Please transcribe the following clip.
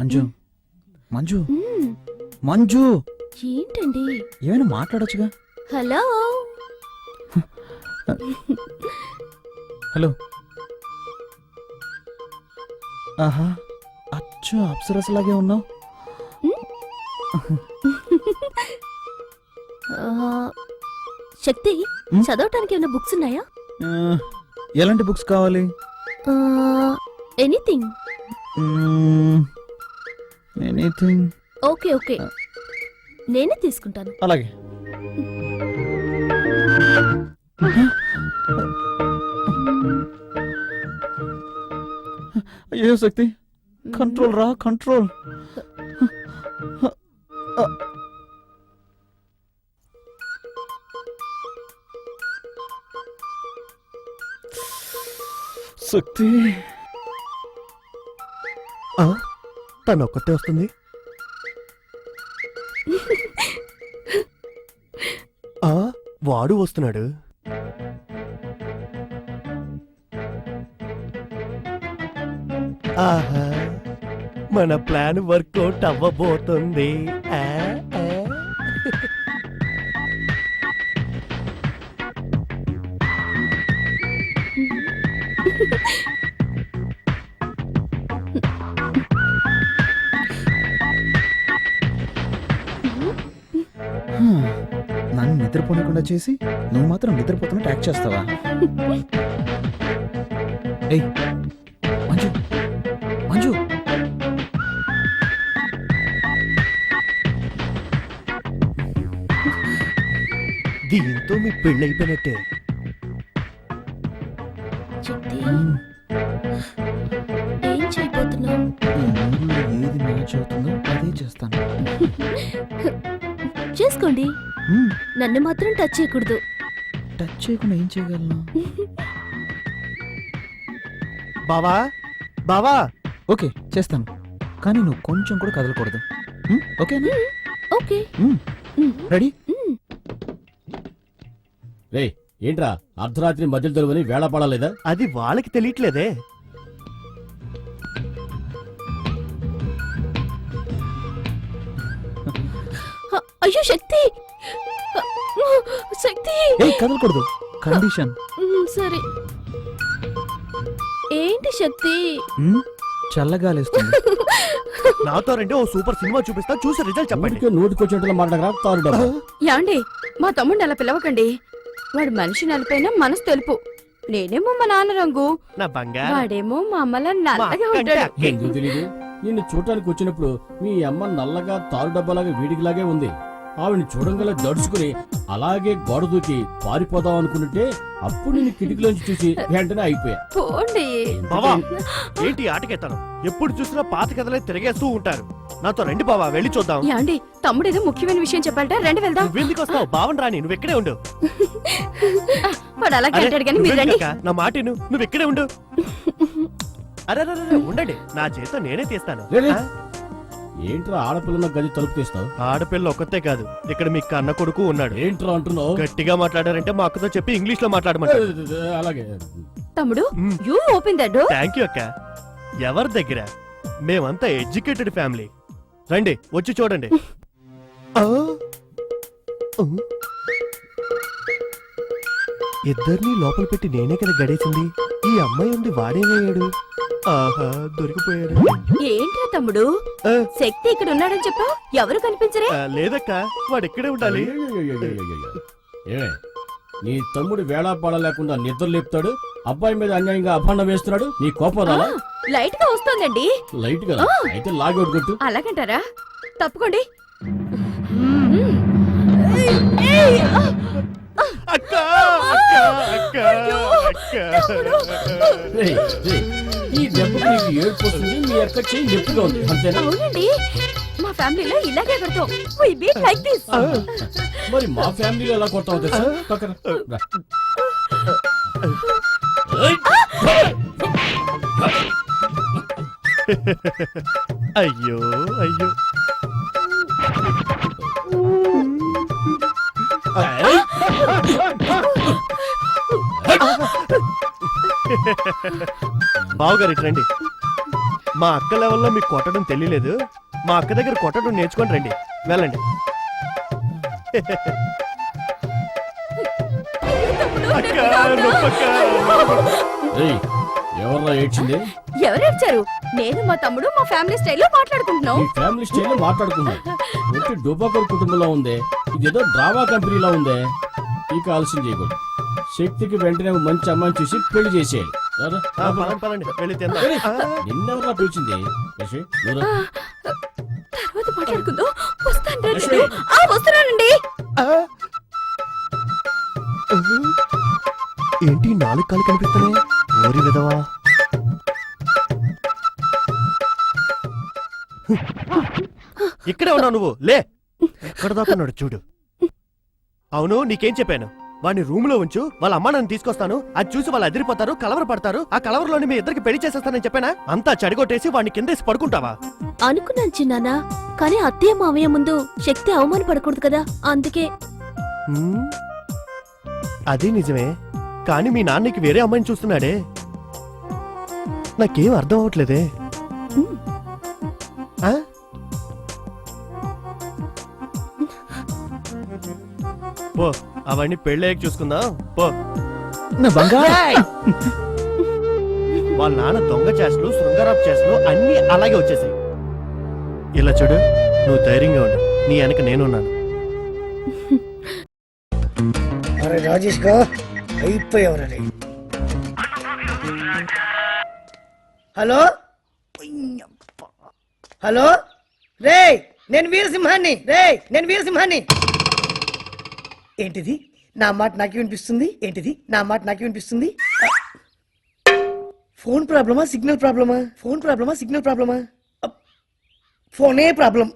మంజు మంజు మంజు ఏంటండి? ఏమైనా మాట్లాడొచ్చుగా. Hello hello. ఆహా, అచ్చు అప్సరసలాగే ఉన్నావు. శక్తి, చదవటానికి ఏమైనా బుక్స్ ఉన్నాయా? ఎలాంటి బుక్స్ కావాలి? ఎనీథింగ్. ఎనీథింగ్. ఓకే ఓకే, నేనే తీసుకుంటాను. అలాగే. అయ్యో శక్తి, కంట్రోల్ రా, కంట్రోల్. శక్తి తను ఒక్కతే వస్తుంది. వాడు వస్తున్నాడు. ఆహా, మన ప్లాన్ వర్కౌట్ అవ్వబోతుంది. నన్ను నిద్రపోనకుండా చేసి నువ్వు మాత్రం నిద్రపోతున్నట్టు యాక్ట్ చేస్తావా? ఏయ్ మంజు, మంజు. దీంతో మీ పెళ్ళైపోయినట్టే. శక్తి, ఏం చేయబోతున్నావు? ఏది మ్యాచ్ అవుతుందో అదే చేస్తాను. చేసుకోండి, నన్ను మాత్రం టచ్ చేయకూడదు. టచ్ చేయకుండా ఏం చేయగలను? బావా బావా. ఓకే చేస్తాను, కానీ నువ్వు కొంచెం కూడా కదలకూడదు. ఓకేనా? ఓకే. రెడీ? రే ఏంట్రా అర్ధరాత్రి మధ్యలో దొరుకుని వేళ పడలేదా? అది వాళ్ళకి తెలియట్లేదే. అయ్యో శక్తి, శక్తి. ఏయ్ కదలకూడదు, కండిషన్. సరే. ఏంటి శక్తి? చల్లగాలేస్తుంది. నాతో రండి, ఓ సూపర్ సినిమా చూపిస్తా, చూసి రిజల్ట్ చెప్పండి. నోటికొచ్చినట్లు మాట్లాడరా తారుడా. యాండి, మా తమ్ముడిని అలా పిలవకండి. వాడు మనిషి నలిపైనా మనసు తెలుపు. నేనేమో మా నాన్న రంగు, నా బంగారం. వాడేమో మా అమ్మలా నల్లగా మా ఉంటాడు. అక్కంటే ఎందుకు తెలీదు? నిన్ను చూడటానికి వచ్చినప్పుడు మీ అమ్మ నల్లగా తారు డబ్బాలాగా వీడికిలాగే ఉంది. ఆవిడ్ని చూడంగల దడుచుకుని అలాగే గోడ దూకి పారిపోదాం అనుకుంటే అప్పుడు నేను కిటికీలోంచి చూసి వెంటనే అయిపోయా. పోండి. బావా, ఏంటి ఆటకెత్తాను? ఎప్పుడు చూసినా పాత కథలే తిరిగేస్తూ ఉంటారు. నాతో రండి బావా, వెళ్ళి చూద్దాం. యాండి, తమ్ముడు ఏదో ముఖ్యమైన విషయం చెప్పాలట, రండి వెళ్దాం. నువ్వెందుకు వస్తావు? బావన్ రాని, నువ్వు ఇక్కడే ఉండు. వాడు అలాగే అరే, అంటాడు కానీ మీరు రండి. నువ్వెందుకక్కా? నా మాట విను, నువ్వు ఇక్కడే ఉండు. అరే ఉండండి, నా చేత నేనే తీస్తాను. రే. ఆ? ఏంట్రా ఆడపిల్లన్న గది తలుపు తీస్తావు? ఆడపిల్ల ఒక్కతే కాదు, ఇక్కడ మీ కన్న కొడుకు ఉన్నాడు. ఏంట్రా అంటున్నావు? గట్టిగా మాట్లాడారంటే మా అక్కతో చెప్పి ఇంగ్లీష్ లో మాట్లాడమంటారు. అలాగే. తమ్ముడు, you open the door. Thank you అక్క. ఎవరి దగ్గర? మేమంతా ఎడ్యుకేటెడ్ ఫ్యామిలీ. రండి, వచ్చి చూడండి. ఇద్దరిని లోపల పెట్టి నేనే కదా గడేసింది. ఈ అమ్మాయి ఉంది, వాడేమయ్యాడు? ఆహా, దొరికిపోయాడు. ఏంట్రా తమ్ముడు, శక్తి ఇక్కడ ఉన్నాడని చెప్పా, ఎవరు కనిపించరే? లేదక్క, వాడు ఇక్కడే ఉండాలి. ఏమే, నీ తమ్ముడు వేళా పాడ లేకుండా నిద్ర లేపుతాడు, అబ్బాయి మీద అన్యాయంగా అభాండం వేస్తున్నాడు. నీ కోపం రాలా? లైట్ గా వస్తోందండి. లైట్ గా అయితే లాగౌట్ కొట్టు. అలాగంటారా? తప్పుకోండి. అక్క అక్క అక్క అక్క. రేయ్, రేయ్, ఈ దెబ్బకు నీకు ఏడుపు వస్తుంది, మీ అక్క చెయ్యి నొప్పిగా ఉంది, అంతేనా? అవునండి, మా ఫ్యామిలీలో ఇలాగే కడతాం. We beat like this. మరి మా ఫ్యామిలీలో ఎలా కొడతావు తెలుసా? పక్కన రా. అయ్యో అయ్యో. బావగారు ఇటు రండి. మా అక్క లెవెల్లో మీకు కొట్టడం తెలియలేదు. మా అక్క దగ్గర కొట్టడం నేర్చుకొని రండి. వెళ్ళండి. అక్క, నొప్పక్క. ఏయ్, ఎవర్రా ఏడ్చింది? ఎవరేడ్చారు? నేను మా తమ్ముడు మా ఫ్యామిలీ స్టైల్లో మాట్లాడుకుంటున్నాం. ఈ ఫ్యామిలీ స్టైల్ మాట్లాడుకున్నాం. ఒట్టి డూబాకర్ కుటుంబంలో ఉందే, ఇదేదో డ్రామా కంపెనీలో ఉందే. ఇక ఆలస్యం చేయకూడదు. శక్తికి వెంటనే ఓ మంచి అమ్మాయిని చూసి పెళ్లి చేసేయాలి. రారా, ఆ, పదండి, పదండి. వెళ్ళి తిందాం. ఏయ్, నిన్నెవరా పిలిచింది? యశ్, నువ్వురా. తర్వాత మాట్లాడుకుందాం. వస్తాను రా లక్ష్మి. నేను. వస్తున్నానండి. ఏంటి 4 కాళ్ళు కనిపిస్తున్నాయి? ఓరి విధవా. ఇక్కడే ఉన్నావు నువ్వు. లే, ఎక్కడ దాకున్నాడు చూడు. అవును, నీకేం చెప్పాను? వాడిని రూమ్ లో ఉంచు, వాళ్ళ అమ్మ నన్ను తీసుకొస్తాను, అది చూసి వాళ్ళు అదిరిపోతారు, కలవర పడతారు, ఆ కలవరలోని మీ ఇద్దరికి పెళ్లి చేసేస్తానని చెప్పానా? అంతా చెడగొట్టేసి వాడిని కిందేసి పడుకుంటావా? అనుకున్నాను చిన్నానా, కానీ అత్తయ్య మావయ్య ముందు శక్తి అవమానపడకూడదు కదా, అందుకే. హ్మ్? అది నిజమే, కానీ మీ నాన్నకి వేరే అమ్మాయిని చూస్తున్నాడే. నాకేం అర్థం అవట్లేదే. ఆ? పో, అవన్నీ పెళ్ళయ్యాక చూసుకుందాం. పో. నా బంగారు వాళ్ళ నాన్న దొంగ చేష్టలు, శృంగారపు చేష్టలు అన్నీ అలాగే వచ్చేసాయి. ఇలా చూడు, నువ్వు ధైర్యంగా ఉండు, నీ వెనక నేనున్నాను. అరే రాజేష్ గా అయిపోయావరే. హలో హలో, రే నేను వీరసింహాన్ని. ఏంటిది నా మాట నాకే వినిపిస్తుంది? ఫోన్ ప్రాబ్లమా సిగ్నల్ ప్రాబ్లమా? ఫోనే ప్రాబ్లం.